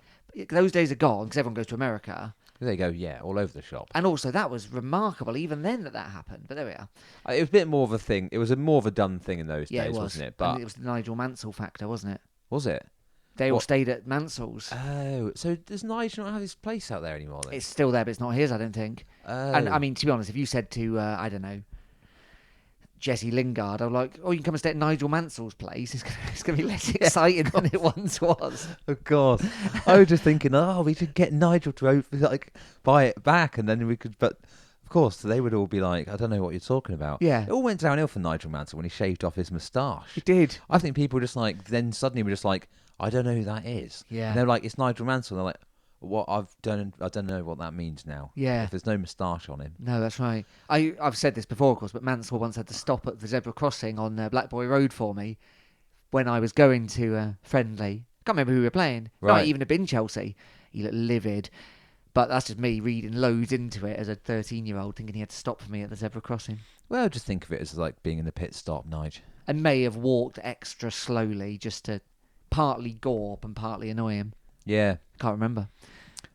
Those days are gone because everyone goes to America. They go, yeah, all over the shop. And also, that was remarkable even then that happened. But there we are. It was a bit more of a thing. It was more of a done thing in those days, wasn't it? But and it was the Nigel Mansell factor, wasn't it? Was it? They all stayed at Mansell's. Oh, so does Nigel not have his place out there anymore then? It's still there, but it's not his, I don't think. Oh. And I mean, to be honest, if you said to, I don't know, Jesse Lingard, I'm like, oh, you can come and stay at Nigel Mansell's place. It's going to be less exciting than it once was. Of course. I was just thinking, we should get Nigel to buy it back, and then we could. But of course, they would all be like, I don't know what you're talking about. Yeah. It all went downhill for Nigel Mansell when he shaved off his moustache. It did. I think people just then suddenly were just like, I don't know who that is. Yeah. And they're like, it's Nigel Mansell. And they're like, what? I don't know what that means now. Yeah. If there's no moustache on him. No, that's right. I've said this before, of course, but Mansell once had to stop at the zebra crossing on Black Boy Road for me when I was going to friendly. Can't remember who we were playing. Right. Might even have been Chelsea. He looked livid. But that's just me reading loads into it as a 13-year-old, thinking he had to stop for me at the zebra crossing. Well, just think of it as like being in the pit stop, Nigel. And may have walked extra slowly just to partly gorp and partly annoy him. Yeah. Can't remember.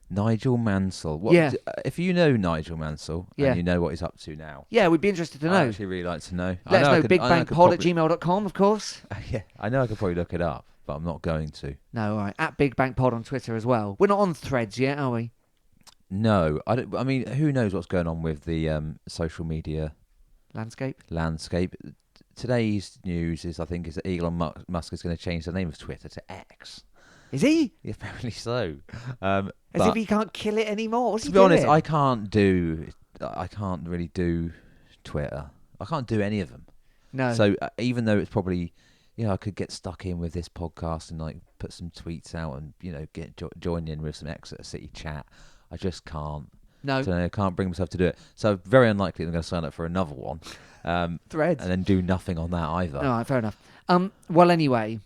Nigel Mansell. Yeah. If you know Nigel Mansell and you know what he's up to now. Yeah, we'd be interested to know. I'd actually really like to know. Let us know, bigbangpod@gmail.com, of course. Yeah, I know I could probably look it up, but I'm not going to. No, all right. At bigbangpod on Twitter as well. We're not on Threads yet, are we? No. I mean, who knows what's going on with the social media landscape? Today's news is, I think, is that Elon Musk is going to change the name of Twitter to X. Is he? Yeah, apparently so. As if he can't kill it anymore. What's to he be honest, doing? I can't really do Twitter. I can't do any of them. No. So even though it's probably, I could get stuck in with this podcast and like put some tweets out and get join in with some Exeter City chat, I just can't. No. So I can't bring myself to do it. So very unlikely I'm going to sign up for another one. Threads. And then do nothing on that either. All right, fair enough. Well, anyway,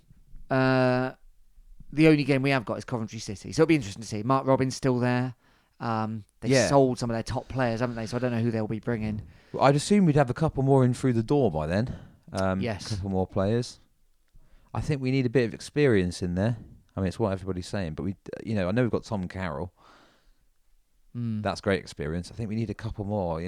the only game we have got is Coventry City. So it'll be interesting to see. Mark Robins still there. They sold some of their top players, haven't they? So I don't know who they'll be bringing. Well, I'd assume we'd have a couple more in through the door by then. Yes. A couple more players. I think we need a bit of experience in there. I mean, it's what everybody's saying. But I know we've got Tom Carroll. That's great experience. I think we need a couple more.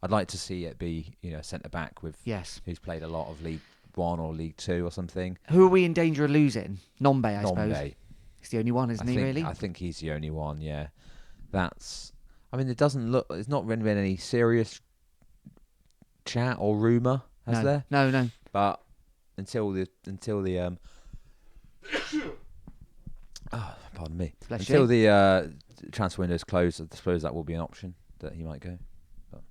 I'd like to see it be, centre back with who's played a lot of League One or League Two or something. Who are we in danger of losing? Nombe, I suppose. He's the only one, isn't he? Really? I think he's the only one. Yeah, it doesn't look. There's not really been any serious chat or rumour, has there? No. But until the pardon me. Until the transfer window's closed, I suppose that will be an option that he might go.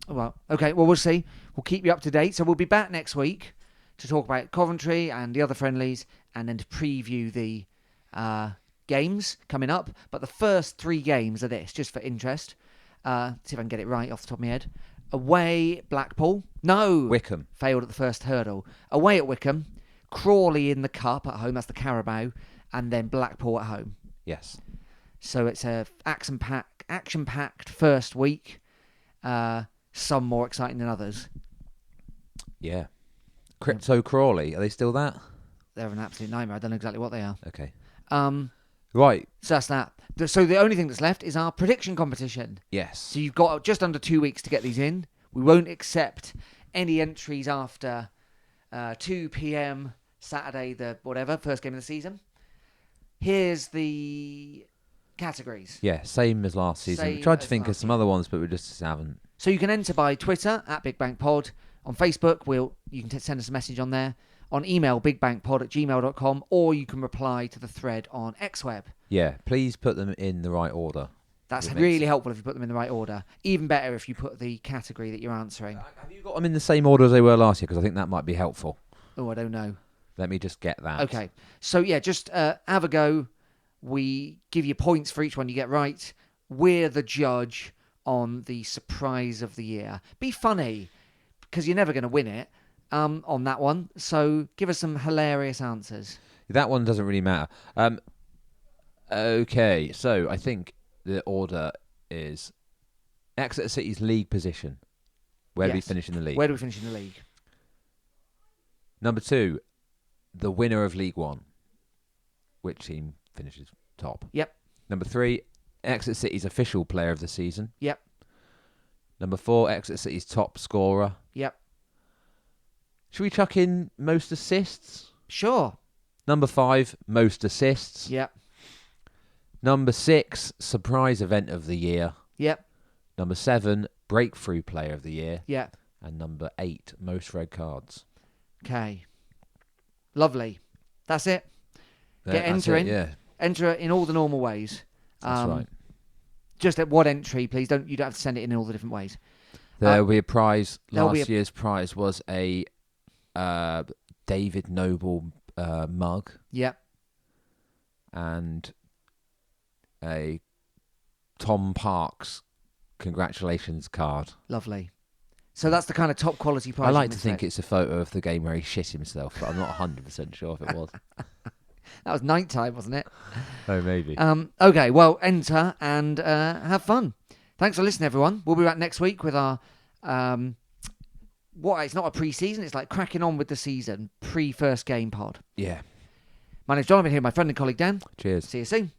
Well, okay. Well, we'll see. We'll keep you up to date. So we'll be back next week to talk about Coventry and the other friendlies, and then to preview the games coming up. But the first 3 games are this, just for interest. See if I can get it right off the top of my head. Away, Blackpool. No. Wickham. Failed at the first hurdle. Away at Wickham. Crawley in the Cup at home. That's the Carabao. And then Blackpool at home. Yes. So it's a action-packed first week. Some more exciting than others. Yeah. So Crawley, are they still that? They're an absolute nightmare. I don't know exactly what they are. Okay. Right. So that's that. So the only thing that's left is our prediction competition. Yes. So you've got just under 2 weeks to get these in. We won't accept any entries after 2 p.m. Saturday, the whatever, first game of the season. Here's the categories. Yeah, same as last season. We Same tried to as think of last some season. other ones, but we just haven't. So you can enter by Twitter at Big Bank Pod. On Facebook, you can send us a message on there. On email, bigbankpod@gmail.com, or you can reply to the thread on XWeb. Yeah, please put them in the right order. That's It really makes- helpful if you put them in the right order. Even better if you put the category that you're answering. Have you got them in the same order as they were last year? Because I think that might be helpful. Oh, I don't know. Let me just get that. Okay. So, yeah, just have a go. We give you points for each one you get right. We're the judge on the surprise of the year. Be funny, because you're never going to win it on that one. So give us some hilarious answers. That one doesn't really matter. Okay, so I think the order is Exeter City's league position. Where do we Yes. finish in the league? Where do we finish in the league? Number 2, the winner of League One. Which team finishes top? Yep. Number 3, Exeter City's official player of the season. Yep. Number 4, Exeter City's top scorer. Yep. Should we chuck in most assists? Sure. Number 5, most assists. Yep. Number 6, surprise event of the year. Yep. Number 7, breakthrough player of the year. Yep. And number 8, most red cards. Okay. Lovely. That's it. Get That's entering. it, yeah, Enter it in all the normal ways. that's right. Just at one entry, please. You don't have to send it in all the different ways. There will be a prize. there'll be Last year's prize was a David Noble mug Yep. and a Tom Parks congratulations card. Lovely. So that's the kind of top quality prize. I you like can to think expect. it's a photo of the game where he shit himself, but I'm not 100% sure if it was. That was night time, wasn't it? Oh, maybe. Okay, well, enter and have fun. Thanks for listening, everyone. We'll be back next week with our it's not a pre-season, it's like cracking on with the season, pre-first game pod. Yeah. My name's John, I've been here with my friend and colleague Dan. Cheers. See you soon.